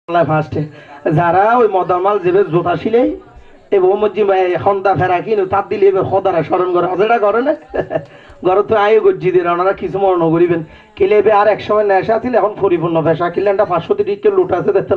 ফার্স্টে যারা ওই মদামাল যেবে জোতা শিলেই এবং সন্ধ্যা ফেরা কিনো তার দিলে এবার সদারা স্মরণ করে যেটা করে না ঘর তো আয়ু গজ্জি দিয়ে ওনারা কিছু মরণ করিবেন কিলে এবে আর এক সময় নেশা ছিল এখন পরিপূর্ণ পেশা কিলে একটা 530 লুট আছে দেখতে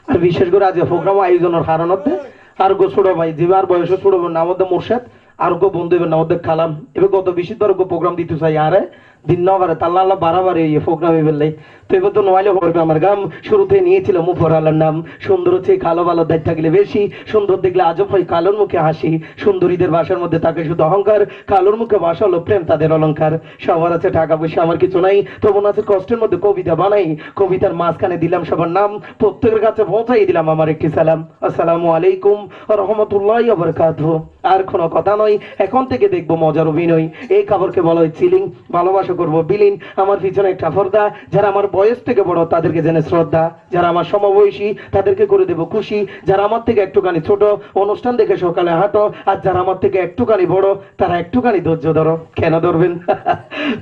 আর বিশেষ করে আজ প্রোগ্রাম আয়োজনের কারণ হচ্ছে আর গো ছোট ভাই যে আর বয়সে ছোট না আমাদের মোর্শেদ আর গো বন্ধু না আমাদের খালাম এবার গত বিশিবার গো প্রোগ্রাম দিতে চাই আরে দিন না পারে তাল্লা আল্লাহ বারাবারে এই প্রোগ্রাম এবেলাই তো এবার তো নয়লে করবে আমার গাম শুরুতে নিয়েছিল মুফর আল্লাহর নাম সুন্দর হচ্ছে কালো ভালো দায়িত্ব থাকলে বেশি সুন্দর দেখলে আজব হয় কালোর মুখে হাসি সুন্দরীদের বাসার মধ্যে থাকে শুধু অহংকার কালোর মুখে বাসা হলো প্রেম তাদের অলংকার সবার আছে টাকা পয়সা আমার কিছু নাই তবু আছে কষ্টের মধ্যে কবিতা বানাই কবিতার মাঝখানে দিলাম সবার নাম প্রত্যেকের কাছে পৌঁছাই দিলাম আমার একটি সালাম আসসালামু আলাইকুম রহমতুল্লাহ বারাকাতুহু আর কোনো কথা নয় এখন থেকে দেখবো মজার অভিনয় এই খবরকে বলা হয় চিলিং ভালোবাসা করবো বিলীন আমার পিছনে একটা পর্দা যারা আমার বয়স থেকে বড় তাদেরকে জেনে শ্রদ্ধা যারা আমার সমবয়সী তাদেরকে করে দেবো খুশি যারা আমার থেকে একটুখানি ছোট অনুষ্ঠান দেখে সকালে হাঁটো আর যারা আমার থেকে একটুখানি বড় তারা একটুখানি ধৈর্য ধরো কেন ধরবেন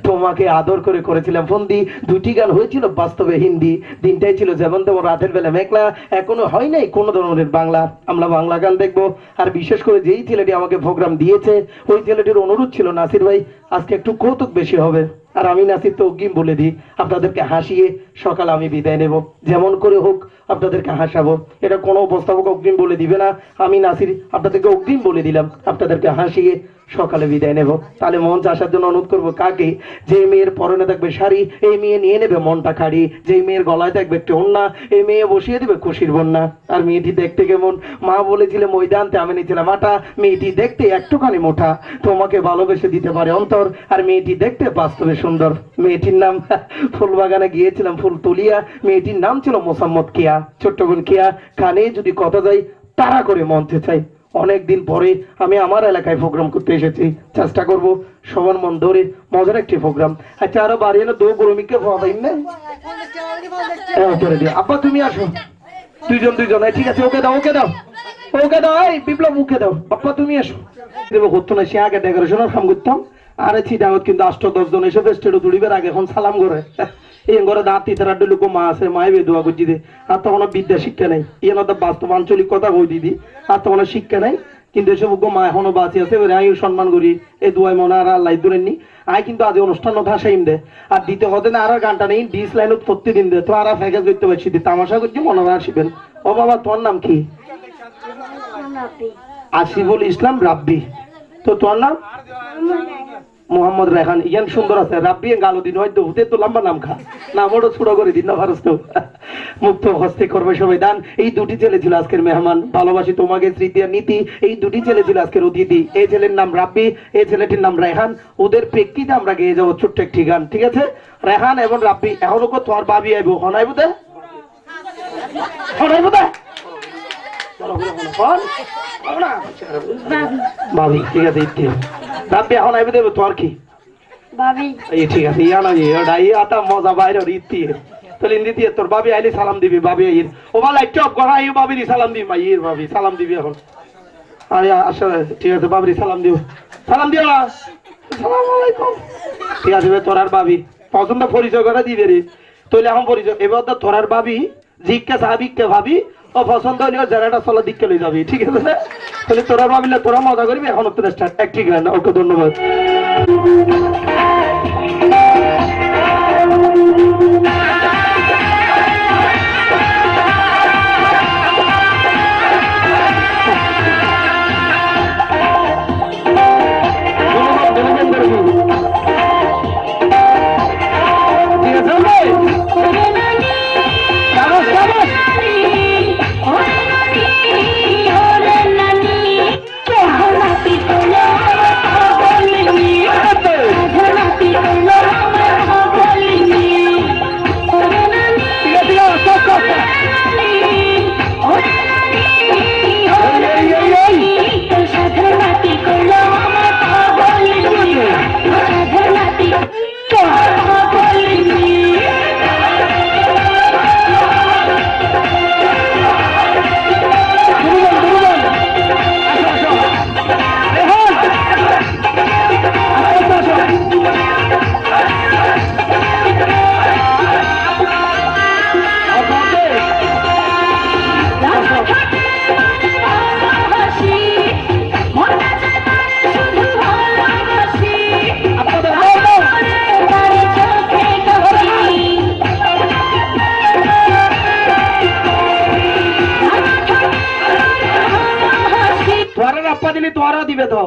তোমাকে আদর করে করেছিলাম ফন্দি দুটি গান হয়েছিল বাস্তবে হিন্দি দিনটাই ছিল যেমন তেমন রাতের বেলা মেঘলা এখনো হয় নাই কোনো ধরনের বাংলা আমরা বাংলা গান দেখবো আর বিশেষ করে যেই ছেলেটি আমাকে প্রোগ্রাম দিয়েছে ওই ছেলেটির অনুরোধ ছিল নাসির ভাই আজকে একটু কৌতুক বেশি হবে আর আমি নাসির তো অগ্রিম বলে দিই আপনাদেরকে হাসিয়ে সকালে আমি বিদায় নেব যেমন করে হোক আপনাদেরকে হাসাবো এটা কোনো উপস্থাপক অগ্রিম বলে দিবে না আমি নাসির আপনাদেরকে অগ্রিম বলে দিলাম আপনাদেরকে হাসিয়ে সকালে বিদায় নেব তাহলে মঞ্চ আসার জন্য অনুরোধ করবো কাকে যে মেয়ের পরনে থাকবে শাড়ি এই মেয়ে নিয়ে নেবে মনটা খাড়ি যে মেয়ের গলায় থাকবে একটু ওন্না এই মেয়ে বসিয়ে দেবে খুশির বন্যা আর মেয়েটি দেখতে কেমন মা বলেছিলে ময়দানতে আমি নিয়েছিলাম আটা মেয়েটি দেখতে একটুখানি মোটা তোমাকে ভালোবেসে দিতে পারে অন্তর আর মেয়েটি দেখতে বাস্তবে সুন্দর মেয়েটির নাম ফুলবাগানে গিয়েছিলাম ফুল তুলিয়া মেয়েটির নাম ছিল মোসাম্মদ কিয়া ছোট্ট বোন কিয়া কানে যদি কথা যায় তারা করে মঞ্চে চাই অনেকদিন পরে আমি আমার এলাকায় প্রোগ্রাম করতে এসেছি চেষ্টা করব সবার মন ধরে মজার একটি প্রোগ্রাম আচ্ছা আরো বাড়ি এলো দো গরমিকে আব্বা তুমি আসো দুইজন ঠিক আছে ওকে দাও এই বিপ্লব মুখে দাও বাপ্পা তুমি এসো দেবো করতো না সে আগে ডেকোরেশনের কাম করতাম আরে চিটাগত কিন্তু 8-10 জন এসে স্টেডো তুলিবার আগে এখন সালাম করে এই ঘরে দাঁতি তারা লোক মা আছে মায়ে বেদুয়া করছি দে আর তো কোনো বিদ্যা শিক্ষা নেই ইয়ে তো বাস্তব আঞ্চলিক কথা কই দিদি আর তো কোনো শিক্ষা নেই কিন্তু এসব মা এখনো বাঁচি আছে আমি সম্মান করি এই দুয়াই মনে আর আল্লাহ দূরেননি আয় কিন্তু আজ অনুষ্ঠান ভাষাইম দে আর দিতে হতে না আর গানটা নেই ডিস লাইন প্রতিদিন দে তো আর ফ্যাকেজ করতে পারছি দি তামাশা করছি মনে আসিবেন ও বাবা তোর নাম কি আসিফুল ইসলাম রাব্বি তো তোর নাম মোহাম্মদ রেহান ইয়ান সুন্দর আছে রাব্বি গালো দিন হয়তো হুতে তো লম্বা নাম খা নাম ওটা ছোট করে দিন না ভারত মুক্ত হস্তে করবে সবাই দান এই দুটি ছেলে ছিল আজকের মেহমান ভালোবাসি তোমাকে স্মৃতি আর নীতি এই দুটি ছেলে ছিল আজকের অতিথি এই ছেলের নাম রাব্বি এই ছেলেটির নাম রেহান ওদের প্রেক্ষিতে আমরা গিয়ে যাবো ছোট্ট একটি গান ঠিক আছে রেহান এবং রাব্বি এখনো তোর ভাবি আইব হনাইব দে ভাবি ঠিক আছে রাব্বি এখন আইবে দেবে তোর কি ভাবি এই ঠিক আছে ইয়া না এটা আটা মজা বাইরে রীতি তাহলে ইন্দি তোর ভাবি আইলে সালাম দিবি ভাবি আইর ও ভালো একটু গড়া আইও ভাবির সালাম দিবি মাইর ভাবি সালাম দিবি এখন আরে আসলে ঠিক আছে ভাবির সালাম দিও আসসালামু আলাইকুম ঠিক আছে তোর আর ভাবি পছন্দ পরিচয় করে দিবে রে তাহলে এখন পরিচয় এবার তো তোর আর ভাবি জিজ্ঞা সাহাবিককে ভাবি ও পছন্দ হলেও জায়গাটা চলা দিককে লই যাবি ঠিক আছে না তাহলে তোরা ভাবিলে তোরা মজা করবি এখন তো স্টার্ট একটি গান ওকে ধন্যবাদ দিবে তো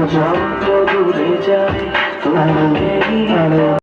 যত দূরে যায় তোমার